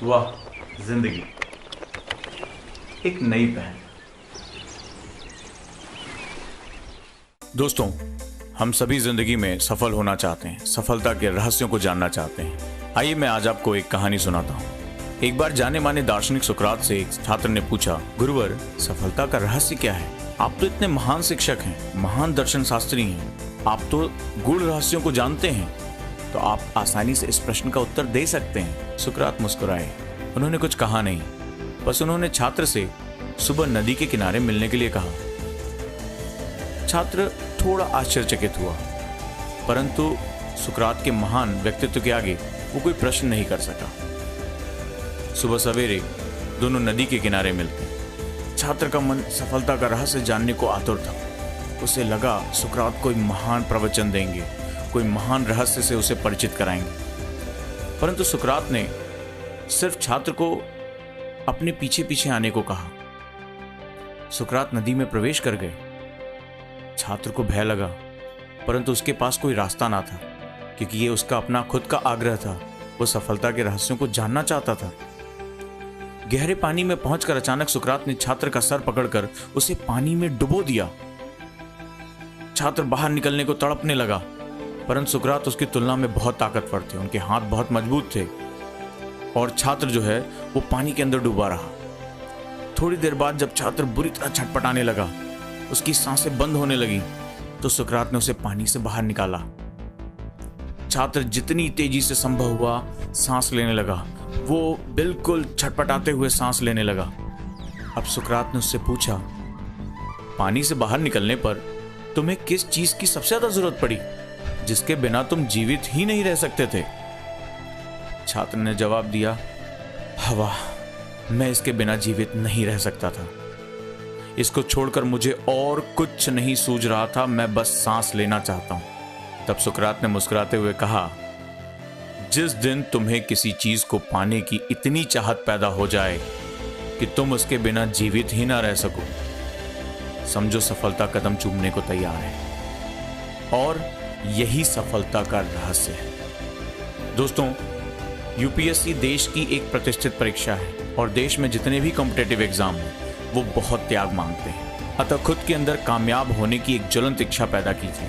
वाह, जिंदगी एक नई पहल। दोस्तों, हम सभी जिंदगी में सफल होना चाहते हैं, सफलता के रहस्यों को जानना चाहते हैं। आइए मैं आज आपको एक कहानी सुनाता हूँ। एक बार जाने माने दार्शनिक सुकरात से एक छात्र ने पूछा, गुरुवर, सफलता का रहस्य क्या है? आप तो इतने महान शिक्षक हैं, महान दर्शन शास्त्री हैं, आप तो गूढ़ रहस्यों को जानते हैं, तो आप आसानी से इस प्रश्न का उत्तर दे सकते हैं। सुकरात मुस्कुराए, उन्होंने कुछ कहा नहीं, बस उन्होंने छात्र से सुबह नदी के किनारे मिलने के लिए कहा। छात्र थोड़ा आश्चर्यचकित हुआ, परंतु सुकरात के महान व्यक्तित्व के आगे वो कोई प्रश्न नहीं कर सका। सुबह सवेरे दोनों नदी के किनारे मिलते। छात्र का मन सफलता का रहस्य जानने को आतुर था। उसे लगा सुकरात कोई महान प्रवचन देंगे, कोई महान रहस्य से उसे परिचित कराएंगे, परंतु सुकरात ने सिर्फ छात्र को अपने पीछे पीछे आने को कहा। सुकरात नदी में प्रवेश कर गए। छात्र को भय लगा, परंतु उसके पास कोई रास्ता ना था, क्योंकि ये उसका अपना खुद का आग्रह था। वो सफलता के रहस्यों को जानना चाहता था। गहरे पानी में पहुंचकर अचानक सुकरात ने छात्र का सर पकड़कर उसे पानी में डुबो दिया। छात्र बाहर निकलने को तड़पने लगा, परंतु सुकरात उसकी तुलना में बहुत ताकतवर थे। उनके हाथ बहुत मजबूत थे और छात्र जो है वो पानी के अंदर डूबा रहा। थोड़ी देर बाद जब छात्र बुरी तरह छटपटाने लगा, उसकी सांसें बंद होने लगी, तो सुकरात ने उसे पानी से बाहर निकाला। छात्र जितनी तेजी से संभव हुआ सांस लेने लगा। वो बिल्कुल छटपटाते हुए सांस लेने लगा। अब सुकरात ने उससे पूछा, पानी से बाहर निकलने पर तुम्हें किस चीज की सबसे ज्यादा जरूरत पड़ी, जिसके बिना तुम जीवित ही नहीं रह सकते थे? छात्र ने जवाब दिया, हवा। मैं इसके बिना जीवित नहीं रह सकता था। इसको छोड़कर मुझे और कुछ नहीं सूझ रहा था। मैं बस सांस लेना चाहता हूं। तब सुकरात ने मुस्कुराते हुए कहा, जिस दिन तुम्हें किसी चीज को पाने की इतनी चाहत पैदा हो जाए कि तुम उसके बिना जीवित ही ना रह सको, समझो सफलता कदम चूमने को तैयार है। और यही सफलता का रहस्य है। दोस्तों, यूपीएससी देश की एक प्रतिष्ठित परीक्षा है और देश में जितने भी कॉम्पिटिटिव एग्जाम हैं वो बहुत त्याग मांगते हैं। अतः खुद के अंदर कामयाब होने की एक ज्वलंत इच्छा पैदा कीजिए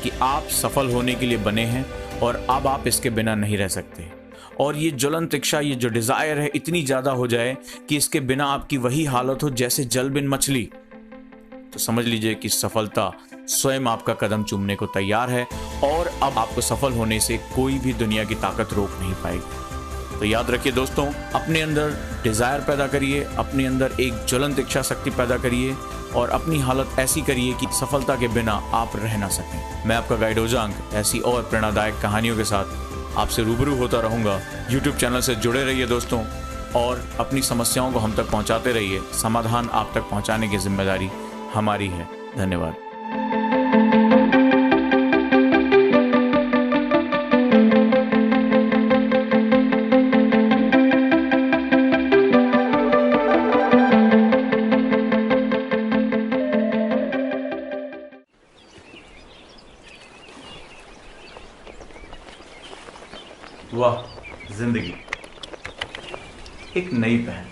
कि आप सफल होने के लिए बने हैं और अब आप इसके बिना नहीं रह सकते। और ये ज्वलंत इच्छा, ये जो डिजायर है, इतनी ज्यादा हो जाए कि इसके बिना आपकी वही हालत हो जैसे जल बिन मछली, तो समझ लीजिए कि सफलता स्वयं आपका कदम चूमने को तैयार है और अब आपको सफल होने से कोई भी दुनिया की ताकत रोक नहीं पाएगी। तो याद रखिए दोस्तों, अपने अंदर डिजायर पैदा करिए, अपने अंदर एक ज्वलंत इच्छा शक्ति पैदा करिए और अपनी हालत ऐसी करिए कि सफलता के बिना आप रह ना सकें। मैं आपका गाइड ओजांग ऐसी और प्रेरणादायक कहानियों के साथ आपसे रूबरू होता रहूंगा। यूट्यूब चैनल से जुड़े रहिए दोस्तों और अपनी समस्याओं को हम तक पहुंचाते रहिए। समाधान आप तक पहुंचाने की जिम्मेदारी हमारी है। धन्यवाद। वाह, जिंदगी एक नई पहल।